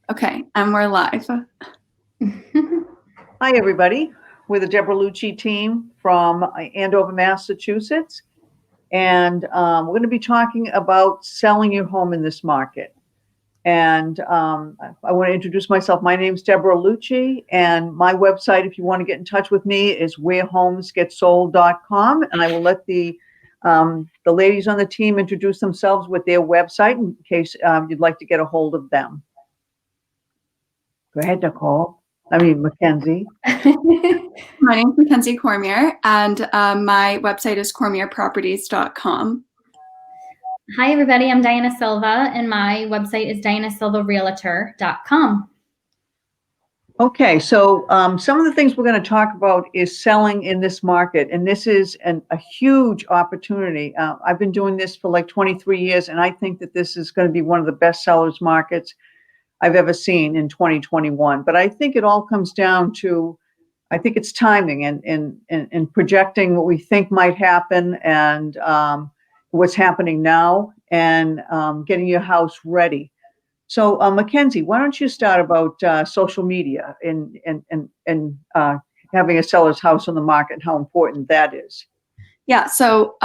Okay, and we're live. Hi, everybody. We're the Deborah.Lucci team from Andover, Massachusetts. And we're going to be talking about selling your home in this market. And I want to introduce myself. My name's Deborah.Lucci, and my website, if you want to get in touch with me, is wherehomesgetsold.com. And I will let the ladies on the team introduce themselves with their website in case you'd like to get a hold of them. Go ahead, Mackenzie. My name is Mackenzie Cormier, and my website is cormierproperties.com. Hi, everybody. I'm Diana Silva, and my website is dianasilvarealtor.com. Okay, so some of the things we're going to talk about is selling in this market, and this is a huge opportunity. I've been doing this for like 23 years, and I think that this is going to be one of the best sellers markets I've ever seen in 2021. But I think it all comes down to, I think it's timing and projecting what we think might happen and what's happening now and getting your house ready. So, Mackenzie, why don't you start about social media and having a seller's house on the market and how important that is? Yeah, so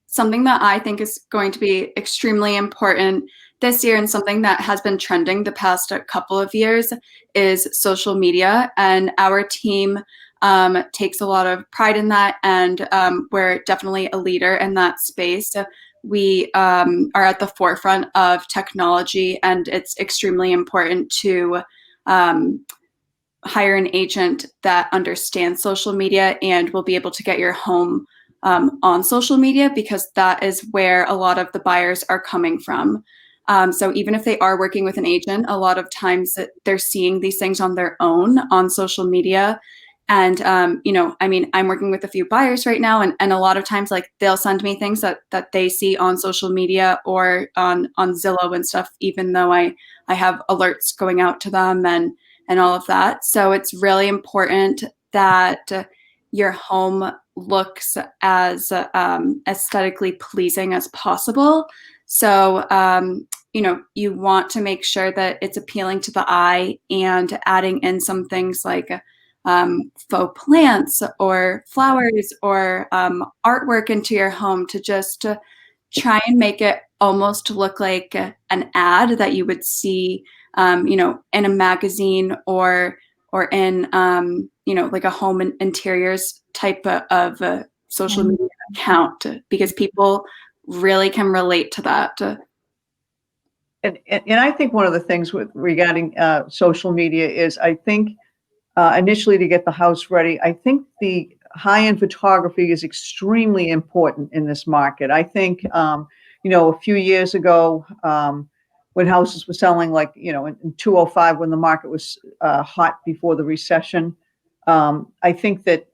something that I think is going to be extremely important this year and something that has been trending the past couple of years is social media. And our team takes a lot of pride in that, and we're definitely a leader in that space. We are at the forefront of technology, and it's extremely important to hire an agent that understands social media and will be able to get your home on social media, because that is where a lot of the buyers are coming from. So even if they are working with an agent, a lot of times they're seeing these things on their own on social media. And, I'm working with a few buyers right now, and a lot of times, like, they'll send me things that they see on social media or on Zillow and stuff, even though I have alerts going out to them and all of that. So it's really important that your home looks as aesthetically pleasing as possible. So, you want to make sure that it's appealing to the eye, and adding in some things like faux plants or flowers or artwork into your home to just try and make it almost look like an ad that you would see, in a magazine or in, like a home interiors type of social media account, because people really can relate to that. And I think one of the things regarding social media is, I think initially to get the house ready, I think the high-end photography is extremely important in this market. I think, a few years ago, when houses were selling like, in 2005, when the market was hot before the recession, I think that,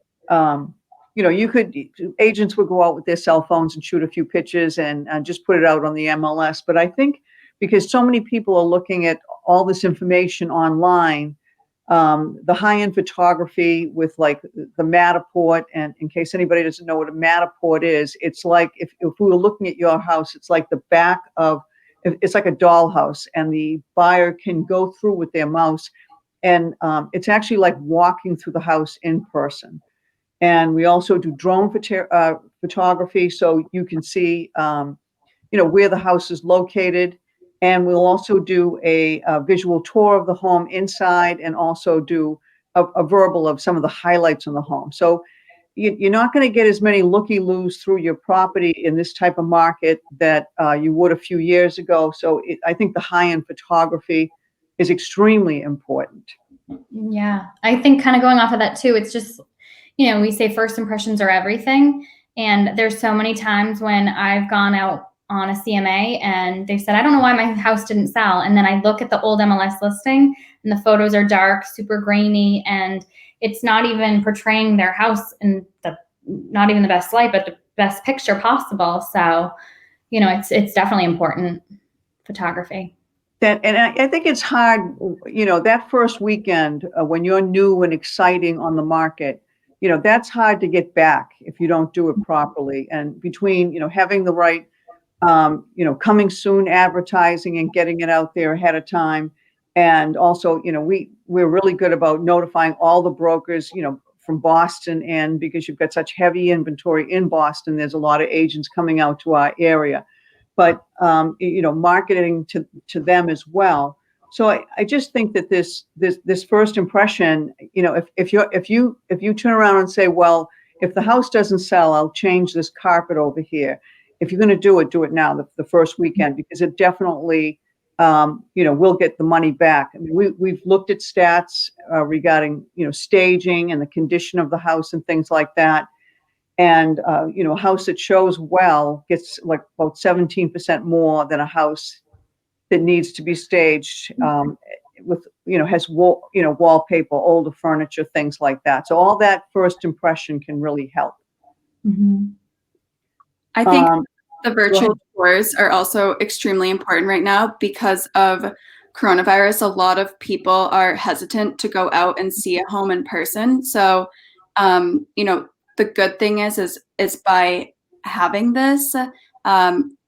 agents would go out with their cell phones and shoot a few pictures and just put it out on the MLS. But I think because so many people are looking at all this information online, the high-end photography with like the Matterport, and in case anybody doesn't know what a Matterport is, it's like if we were looking at your house, it's like the back of, it's like a dollhouse, and the buyer can go through with their mouse, and it's actually like walking through the house in person. And we also do drone photography, so you can see, where the house is located. And we'll also do a visual tour of the home inside, and also do a verbal of some of the highlights on the home. So you're not going to get as many looky-loos through your property in this type of market that you would a few years ago. So I think the high-end photography is extremely important. Yeah, I think kind of going off of that too, it's just, we say first impressions are everything. And there's so many times when I've gone out on a CMA and they said, I don't know why my house didn't sell. And then I look at the old MLS listing and the photos are dark, super grainy, and it's not even portraying their house in not even the best light, but the best picture possible. So, it's definitely important, photography. And I think it's hard, that first weekend when you're new and exciting on the market, that's hard to get back if you don't do it properly. And between, having the right, coming soon advertising and getting it out there ahead of time, And also, we're really good about notifying all the brokers, from Boston, and because you've got such heavy inventory in Boston, there's a lot of agents coming out to our area, but marketing to them as well. So I just think that this first impression, if you turn around and say, well, if the house doesn't sell, I'll change this carpet over here. If you're going to do it now, the first weekend, because it definitely, we'll get the money back. I mean, we've looked at stats regarding, staging and the condition of the house and things like that. And, a house that shows well gets like about 17% more than a house that needs to be staged with, has wallpaper, older furniture, things like that. So all that first impression can really help. Mm-hmm. I think the virtual tours are also extremely important right now because of coronavirus. A lot of people are hesitant to go out and see a home in person. So, the good thing is by having this,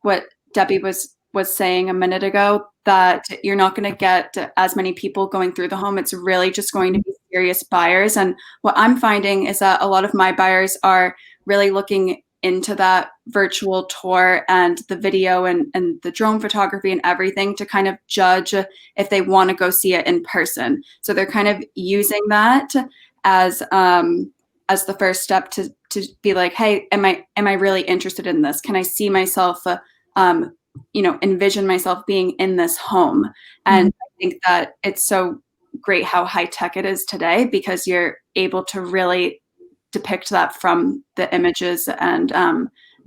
what Debbie was saying a minute ago, that you're not going to get as many people going through the home. It's really just going to be serious buyers. And what I'm finding is that a lot of my buyers are really looking into that virtual tour and the video and the drone photography and everything to kind of judge if they want to go see it in person. So they're kind of using that as the first step to be like, hey, am I really interested in this? Can I see myself, envision myself being in this home? And I think that it's so great how high tech it is today, because you're able to really depict that from the images and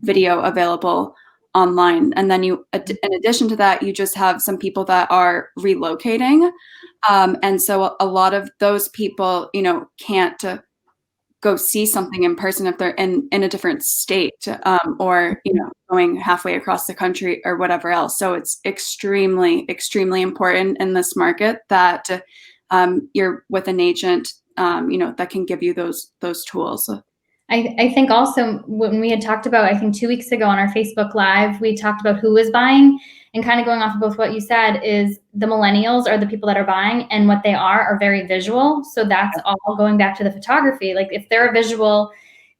video available online. And then in addition to that, you just have some people that are relocating. And so a lot of those people, can't go see something in person if they're in a different state, or, going halfway across the country or whatever else. So it's extremely, extremely important in this market that you're with an agent, that can give you those tools. I think also when we had talked about, I think 2 weeks ago on our Facebook Live, we talked about who was buying, and kind of going off of both what you said is the millennials are the people that are buying, and what they are very visual. So that's all going back to the photography. Like if they're a visual,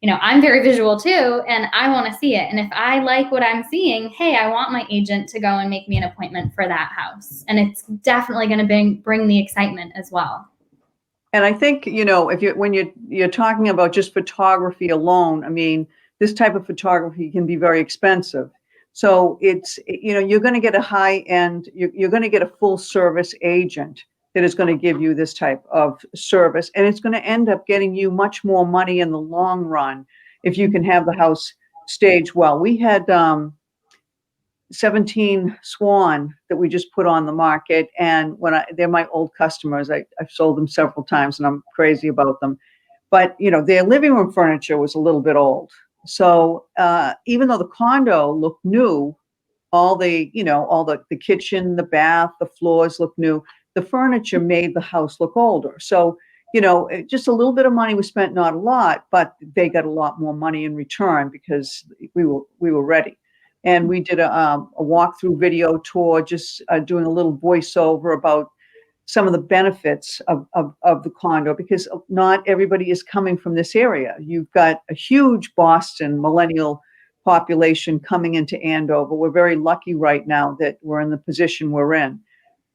I'm very visual too, and I want to see it. And if I like what I'm seeing, hey, I want my agent to go and make me an appointment for that house. And it's definitely going to bring the excitement as well. And I think, when you're talking about just photography alone, I mean, this type of photography can be very expensive. So it's, you're going to get a high end, you're going to get a full service agent that is going to give you this type of service. And it's going to end up getting you much more money in the long run if you can have the house staged well. We had 17 Swan that we just put on the market, and they're my old customers. I've sold them several times and I'm crazy about them, but their living room furniture was a little bit old. So even though the condo looked new, all the kitchen, the bath, the floors looked new, the furniture made the house look older. So just a little bit of money was spent, not a lot, but they got a lot more money in return because we were ready. And we did a walkthrough video tour, just doing a little voiceover about some of the benefits of the condo, because not everybody is coming from this area. You've got a huge Boston millennial population coming into Andover. We're very lucky right now that we're in the position we're in.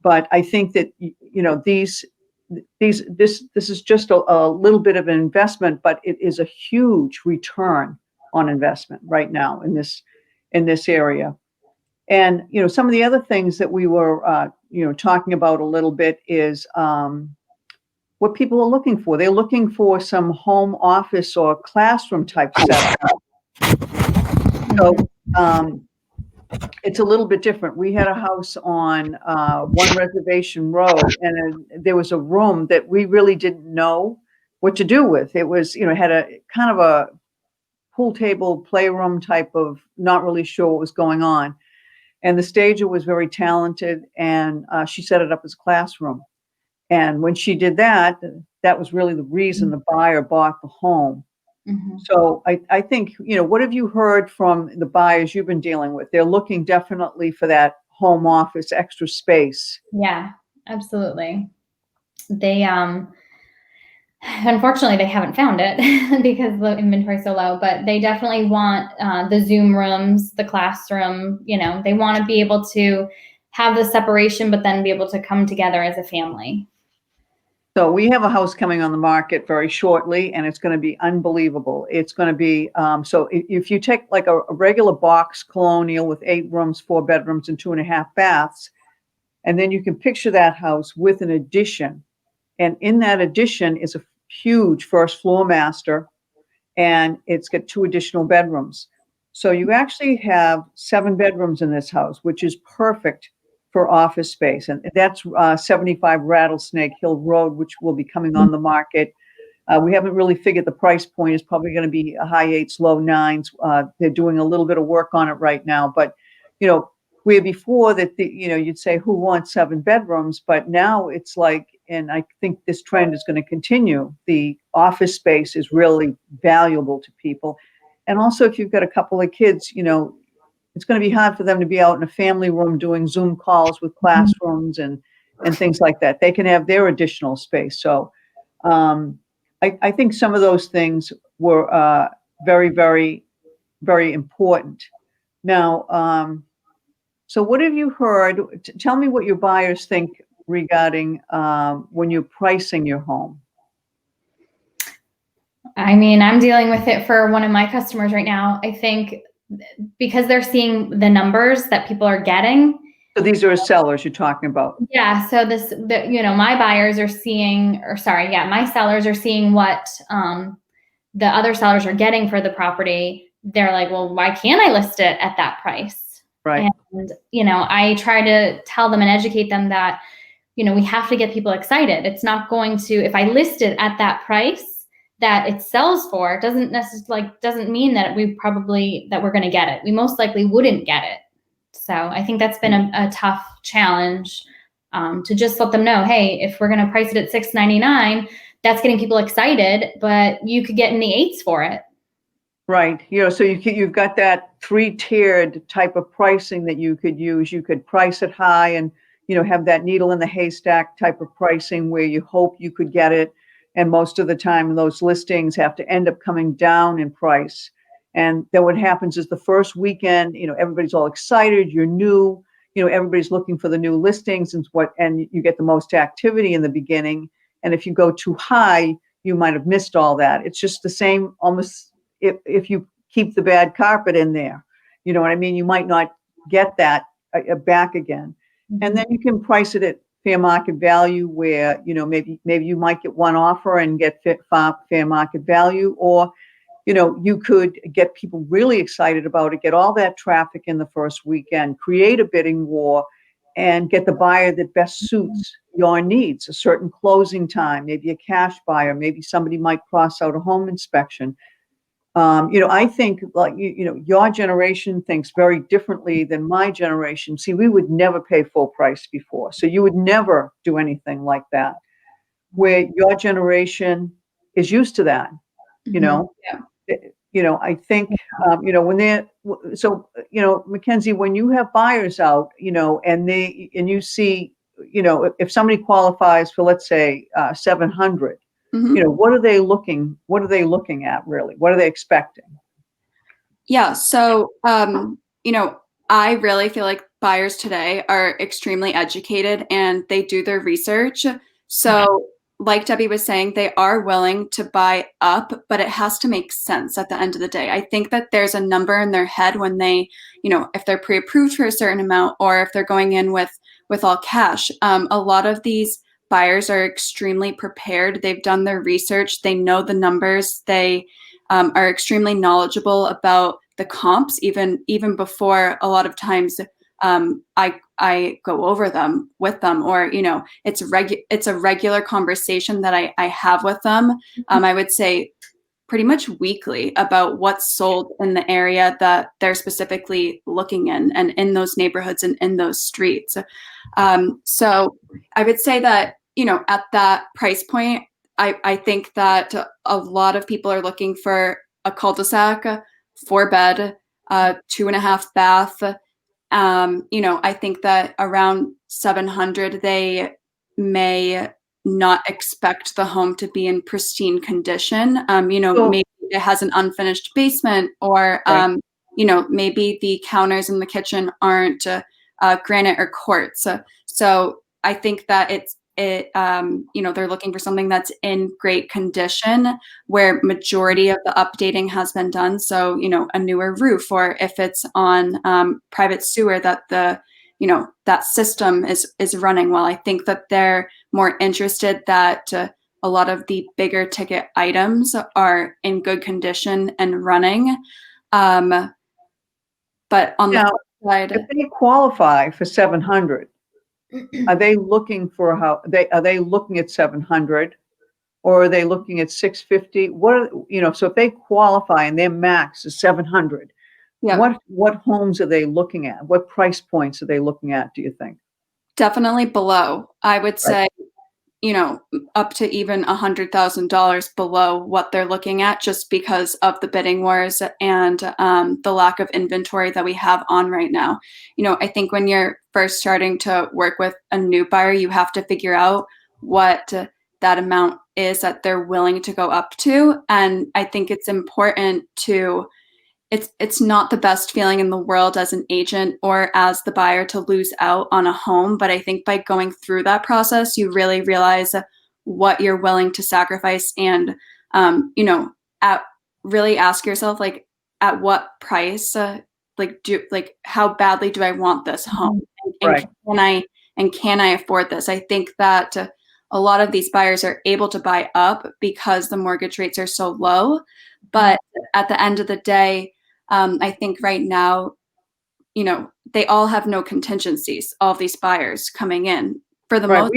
But I think that, this is just a little bit of an investment, but it is a huge return on investment right now in this area. And, some of the other things that we were, talking about a little bit is what people are looking for. They're looking for some home office or classroom type setup. So it's a little bit different. We had a house on One Reservation Road, and there was a room that we really didn't know what to do with. It was, had a kind of a pool table playroom type of, not really sure what was going on. And the stager was very talented, and she set it up as a classroom. And when she did that, that was really the reason the buyer bought the home. Mm-hmm. So I think, what have you heard from the buyers you've been dealing with? They're looking definitely for that home office, extra space. Yeah. Absolutely. They unfortunately they haven't found it because the inventory is so low, but they definitely want the Zoom rooms, the classroom, they want to be able to have the separation, but then be able to come together as a family. So we have a house coming on the market very shortly, and it's going to be unbelievable. It's going to be, so if you take like a regular box colonial with 8 rooms, 4 bedrooms, and 2.5 baths, and then you can picture that house with an addition. And in that addition is a huge first floor master, and it's got 2 additional bedrooms. So you actually have 7 bedrooms in this house, which is perfect for office space. And that's 75 Rattlesnake Hill Road, which will be coming on the market. We haven't really figured the price point is probably going to be a high 8s, low 9s. They're doing a little bit of work on it right now. But, where before that, you'd say, who wants 7 bedrooms? But now it's like, and I think this trend is going to continue. The office space is really valuable to people. And also, if you've got a couple of kids, it's going to be hard for them to be out in a family room doing Zoom calls with classrooms and things like that. They can have their additional space. So I think some of those things were very, very, very important. Now, so what have you heard? Tell me what your buyers think regarding when you're pricing your home. I mean, I'm dealing with it for one of my customers right now. I think because they're seeing the numbers that people are getting. So these are sellers you're talking about. Yeah. So my buyers are seeing, my sellers are seeing what the other sellers are getting for the property. They're like, well, why can't I list it at that price? Right. And, I try to tell them and educate them that, we have to get people excited. It's not going to, if I list it at that price that it sells for, doesn't mean that we're going to get it. We most likely wouldn't get it. So I think that's been a tough challenge to just let them know, hey, if we're going to price it at $699, that's getting people excited, but you could get in the 8s for it. Right. So you've got that 3-tiered type of pricing that you could use. You could price it high and, have that needle in the haystack type of pricing where you hope you could get it. And most of the time, those listings have to end up coming down in price. And then what happens is the first weekend, everybody's all excited. You're new, everybody's looking for the new listings and you get the most activity in the beginning. And if you go too high, you might have missed all that. It's just the same almost if you keep the bad carpet in there, you know what I mean? You might not get that back again. Mm-hmm. And then you can price it at fair market value where, maybe you might get one offer and get fair market value, or, you could get people really excited about it, get all that traffic in the first weekend, create a bidding war, and get the buyer that best suits your needs, a certain closing time, maybe a cash buyer, maybe somebody might cross out a home inspection. I think your generation thinks very differently than my generation. See, we would never pay full price before. So you would never do anything like that, where your generation is used to that, Yeah. I think, Mackenzie, when you have buyers out, and you see, if somebody qualifies for, let's say, 700, Mm-hmm. What are they looking at really? What are they expecting? Yeah. So, I really feel like buyers today are extremely educated and they do their research. So, like Debbie was saying, they are willing to buy up, but it has to make sense at the end of the day. I think that there's a number in their head when they, if they're pre-approved for a certain amount or if they're going in with all cash. A lot of these buyers are extremely prepared. They've done their research. They know the numbers. They are extremely knowledgeable about the comps, even before a lot of times I go over them with them, or it's a regular conversation that I have with them. I would say pretty much weekly about what's sold in the area that they're specifically looking in and in those neighborhoods and in those streets. So I would say that, at that price point, I think that a lot of people are looking for a cul-de-sac, 4-bed, 2.5 bath. I think that around 700, they may not expect the home to be in pristine condition. So, Maybe it has an unfinished basement, or right. maybe the counters in the kitchen aren't granite or quartz. So I think that they're looking for something that's in great condition, where majority of the updating has been done. So, a newer roof, or if it's on private sewer, that that system is running well. I think that they're more interested that a lot of the bigger ticket items are in good condition and running. But on the Now, flip if side, they qualify for 700, are they looking for are they looking at 700, or are they looking at 650? So if they qualify and their max is 700, yeah, what homes are they looking at? What price points are they looking at, do you think? definitely below. I would Right. say, up to even $100,000 below what they're looking at, just because of the bidding wars and the lack of inventory that we have on right now. I think when you're first starting to work with a new buyer, you have to figure out what that amount is that they're willing to go up to. And I think it's important to it's not the best feeling in the world as an agent or as the buyer to lose out on a home, but I think by going through that process, you really realize what you're willing to sacrifice, and at really ask yourself, like, at what price, how badly do I want this home, Mhm. and Right. can I afford this? I think that a lot of these buyers are able to buy up because the mortgage rates are so low, but at the end of the day, I think right now, they all have no contingencies, all of these buyers coming in. For the Right. most,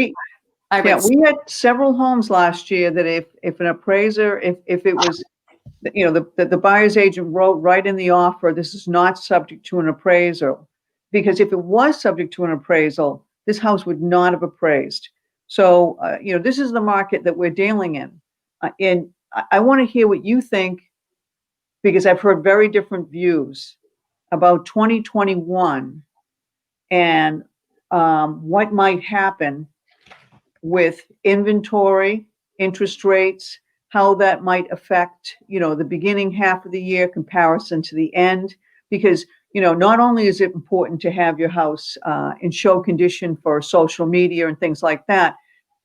I Yeah, would say, we had several homes last year that if an appraiser, if it was, the buyer's agent wrote right in the offer, this is not subject to an appraisal. Because if it was subject to an appraisal, this house would not have appraised. So, this is the market that we're dealing in. And I want to hear what you think, because I've heard very different views about 2021 and what might happen with inventory, interest rates, how that might affect, the beginning half of the year comparison to the end. Because, not only is it important to have your house in show condition for social media and things like that,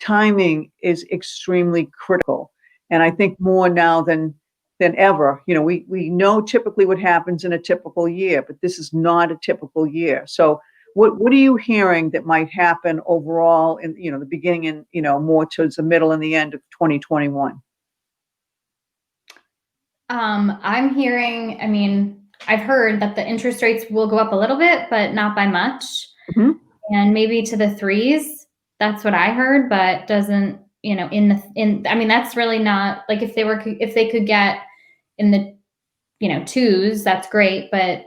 timing is extremely critical. And I think more now than ever, we know typically what happens in a typical year, but this is not a typical year. So what are you hearing that might happen overall in, the beginning and, more towards the middle and the end of 2021? I'm hearing, I mean, I've heard that the interest rates will go up a little bit, but not by much. Mhm. And maybe to the threes. That's what I heard, but doesn't, I mean, that's really not like, if they could get in the, twos, that's great. But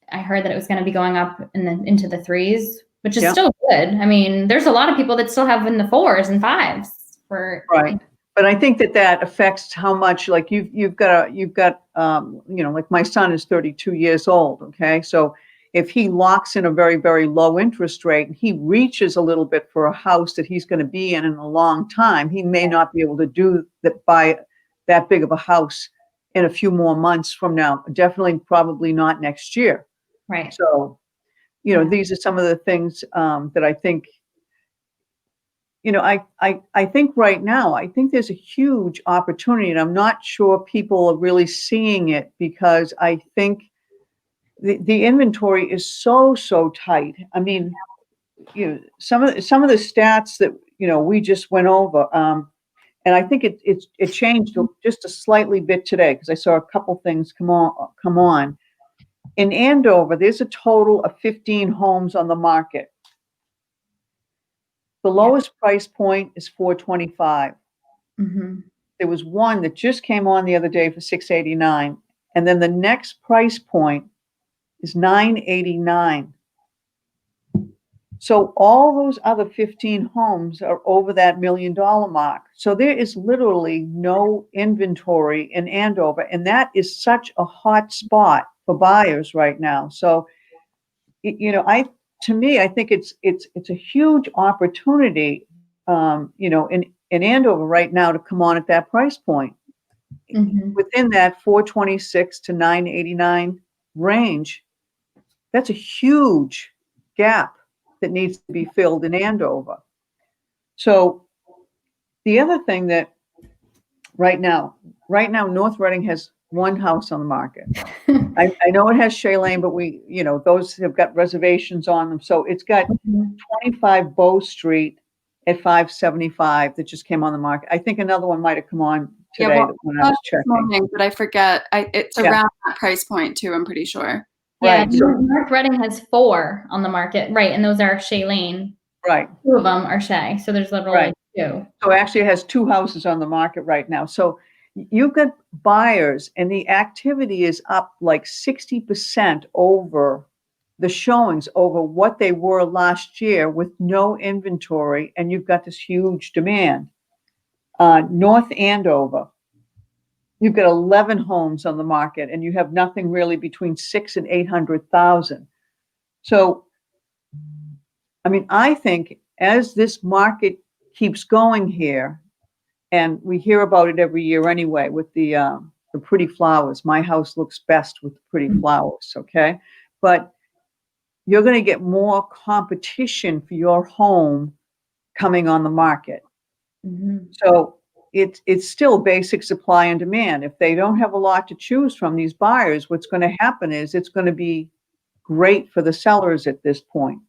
I heard that it was going to be going up into the threes, which is Yeah, still good. I mean, there's a lot of people that still have in the fours and fives for, right. But I think that affects how much, like you've got, like my son is 32 years old. Okay. So if he locks in a very, very low interest rate and he reaches a little bit for a house that he's going to be in a long time, he may not be able to do that, buy that big of a house in a few more months from now. Definitely, probably not next year. right. So, Yeah. these are some of the things that I think, I think right now, I think there's a huge opportunity, and I'm not sure people are really seeing it, because I think the inventory is so tight. I mean, some of the stats that, we just went over, and I think it changed just a slightly bit today, because I saw a couple things come on. In Andover, there's a total of 15 homes on the market. The Yeah. lowest price point is 425. Mm-hmm. There was one that just came on the other day for 689, and then the next price point is 989. So all those other 15 homes are over that $1 million mark. So there is literally no inventory in Andover, and that is such a hot spot for buyers right now. So, to me, I think it's a huge opportunity, in Andover right now to come on at that price point. Within that 426 to 989 range, that's a huge gap that needs to be filled in Andover. So the other thing that right now, North Reading has one house on the market. I know it has Shailene, but those have got reservations on them. So it's got 25 Bow Street at 575 that just came on the market. I think another one might have come on today when I was checking. Morning, but I forget. It's around that price point too, I'm pretty sure. Yeah, Right. North Reading has 4 on the market, right? And those are Shailene. Right. 2 of them are Shay, so there's literally 2. So actually it has 2 houses on the market right now. So you've got buyers and the activity is up like 60% over the showings over what they were last year with no inventory, and you've got this huge demand. North Andover, you've got 11 homes on the market and you have nothing really between 600,000 and 800,000. So, I mean, I think as this market keeps going here, and we hear about it every year anyway with the pretty flowers. My house looks best with the pretty flowers, okay? But you're going to get more competition for your home coming on the market. So it's still basic supply and demand. If they don't have a lot to choose from, these buyers, what's going to happen is it's going to be great for the sellers at this point.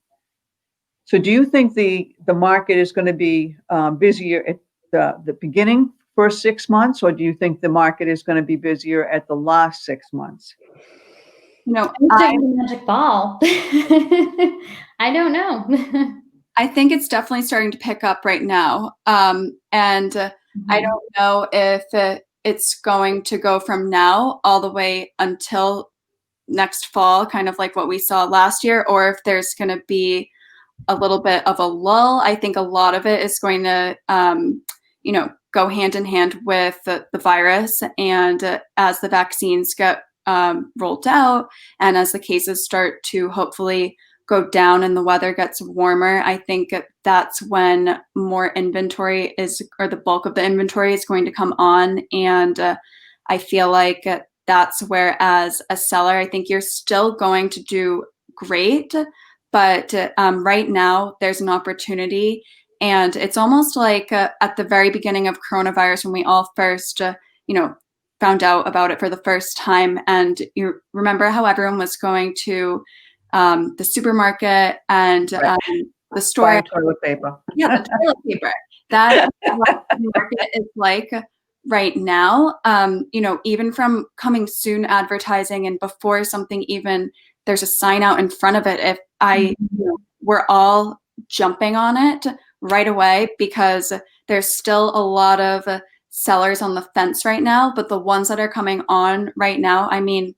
So do you think the market is going to be busier at the beginning, first 6 months, or do you think the market is going to be busier at the last 6 months? I the magic ball. I don't know. I think it's definitely starting to pick up right now. And I don't know if it's going to go from now all the way until next fall, kind of like what we saw last year, or if there's going to be a little bit of a lull. I think a lot of it is going to, go hand in hand with the virus. And as the vaccines get rolled out and as the cases start to hopefully go down and the weather gets warmer, I think that's when more inventory or the bulk of the inventory is going to come on. And I feel like that's where, as a seller, I think you're still going to do great. But right now, there's an opportunity. And it's almost like at the very beginning of coronavirus, when we all first, found out about it for the first time. And you remember how everyone was going to the supermarket and the store. Buying toilet paper. Yeah, the toilet paper. That's what the market is like right now. Even from coming soon advertising and before something even there's a sign out in front of it, if we're all jumping on it right away, because there's still a lot of sellers on the fence right now. But the ones that are coming on right now, I mean,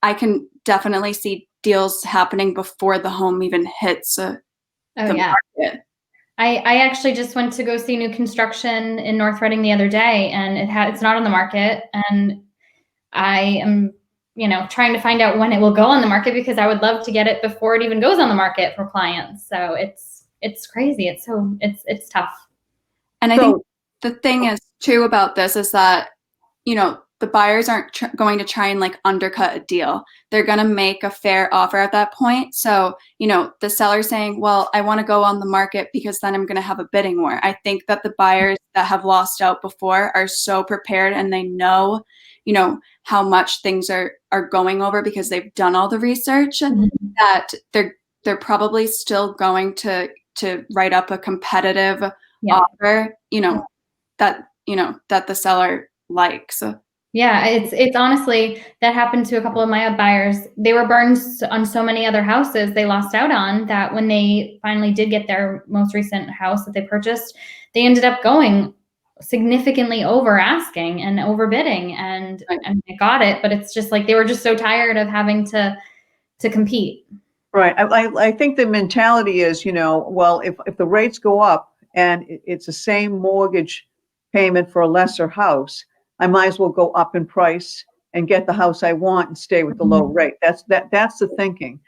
I can definitely see deals happening before the home even hits the market. I actually just went to go see new construction in North Reading the other day, and it's not on the market. And I am, trying to find out when it will go on the market, because I would love to get it before it even goes on the market for clients. So it's crazy. It's tough. And I think the thing is too about this is that, the buyers aren't going to try and like undercut a deal. They're going to make a fair offer at that point. So, the seller saying, well, I want to go on the market because then I'm going to have a bidding war. I think that the buyers that have lost out before are so prepared, and they know, how much things are going over because they've done all the research, that they're probably still going to write up a competitive offer, that the seller likes. Yeah, it's honestly, that happened to a couple of my buyers. They were burned on so many other houses they lost out on, that when they finally did get their most recent house that they purchased, they ended up going significantly over asking and overbidding, and they got it. But it's just like they were just so tired of having to compete. Right. I think the mentality is, well, if the rates go up and it's the same mortgage payment for a lesser house, I might as well go up in price and get the house I want and stay with the low rate. That's the thinking.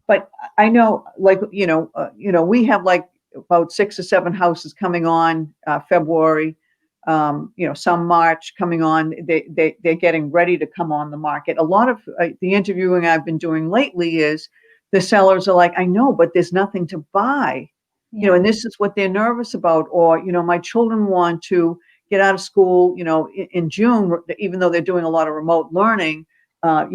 But I know, like, we have like about 6 or 7 houses coming on February. Some March coming on. They're getting ready to come on the market. A lot of the interviewing I've been doing lately is the sellers are like, I know, but there's nothing to buy. Yeah. And this is what they're nervous about. Or, my children want to get out of school, in June, even though they're doing a lot of remote learning, I'm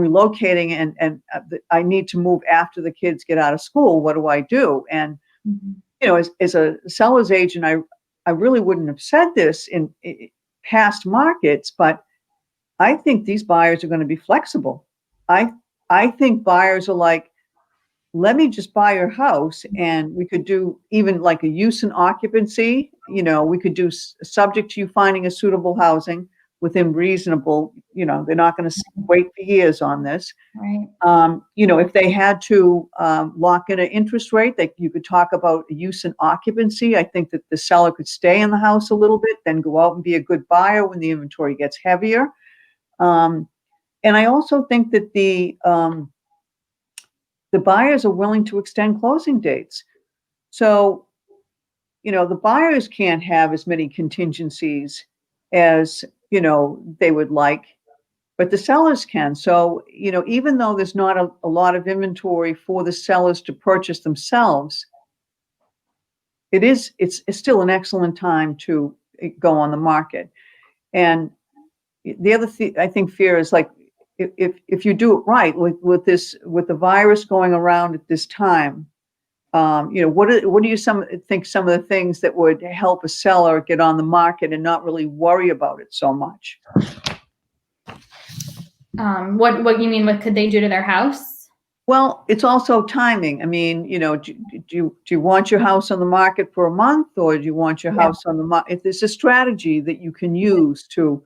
relocating and I need to move after the kids get out of school. What do I do? And, as a seller's agent, I really wouldn't have said this in past markets, but I think these buyers are going to be flexible. I think buyers are like, let me just buy your house, and we could do even like a use and occupancy. We could do subject to you finding a suitable housing within reasonable. They're not going to wait for years on this. Right. If they had to lock in an interest rate, you could talk about use and occupancy. I think that the seller could stay in the house a little bit, then go out and be a good buyer when the inventory gets heavier. And I also think that the buyers are willing to extend closing dates. So, the buyers can't have as many contingencies as, they would like, but the sellers can. So, even though there's not a lot of inventory for the sellers to purchase themselves, it's still an excellent time to go on the market. And the other thing I think fear is like, if you do it right with the virus going around at this time, what do you think some of the things that would help a seller get on the market and not really worry about it so much? What you mean? What could they do to their house? Well, it's also timing. I mean, do you want your house on the market for a month, or do you want your house on the market? If there's a strategy that you can use to.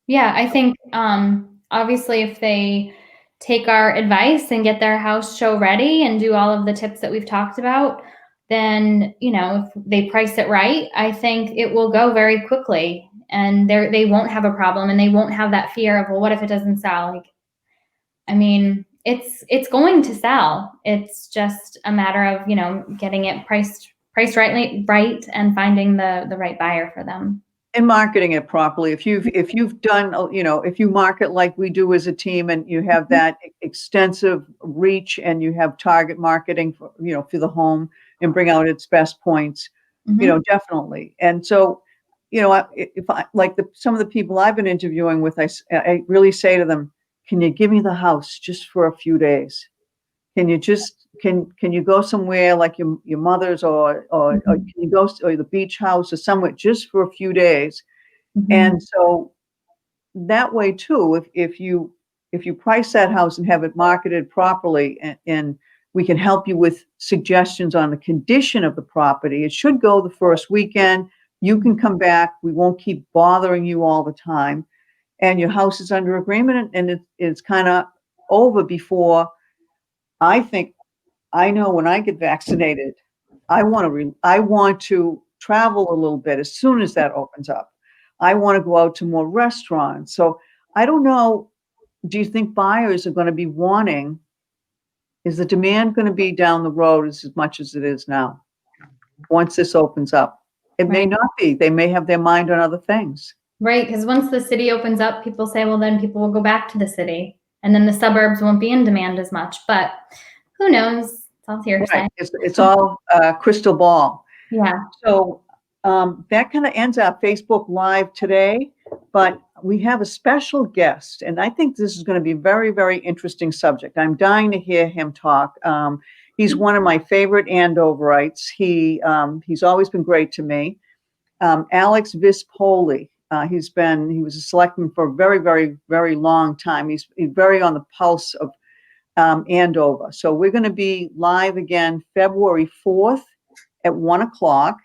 Yeah, I think obviously if they take our advice and get their house show ready and do all of the tips that we've talked about, then, if they price it right, I think it will go very quickly and they won't have a problem and they won't have that fear of, well, what if it doesn't sell? Like, I mean, it's going to sell. It's just a matter of, getting it priced right and finding the right buyer for them. And marketing it properly. If you've done, if you market like we do as a team, and you have that extensive reach, and you have target marketing for the home and bring out its best points, definitely. And so, if I like some of the people I've been interviewing with, I really say to them, can you give me the house just for a few days? Can you can you go somewhere like your mother's, or can you go or the beach house or somewhere just for a few days? And so that way too, if you price that house and have it marketed properly, and we can help you with suggestions on the condition of the property. It should go the first weekend. You can come back. We won't keep bothering you all the time. And your house is under agreement, and it's kind of over before. I know when I get vaccinated, I want to travel a little bit as soon as that opens up. I want to go out to more restaurants. So I don't know. Do you think buyers are going to be wanting? Is the demand going to be down the road as much as it is now? Once this opens up, it may not be. They may have their mind on other things. Right, because once the city opens up, people say, well, then people will go back to the city, and then the suburbs won't be in demand as much. But who knows? It's all hearsay. Right. It's all crystal ball. Yeah. So that kind of ends our Facebook Live today. But we have a special guest, and I think this is going to be a very, very interesting subject. I'm dying to hear him talk. He's one of my favorite Andoverites. He's always been great to me. Alex Vispoli. He was a selectman for a very, very, very long time. He's very on the pulse of Andover. So we're going to be live again February 4th at 1:00.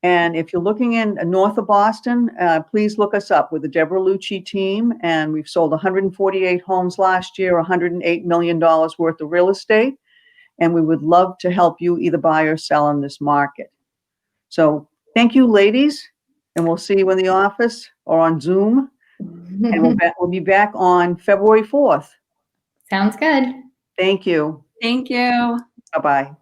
And if you're looking in north of Boston, please look us up with the Deborah.Lucci team. And we've sold 148 homes last year, $108 million worth of real estate. And we would love to help you either buy or sell in this market. So thank you, ladies. And we'll see you in the office or on Zoom. And we'll be back on February 4th. Sounds good. Thank you. Thank you. Bye-bye.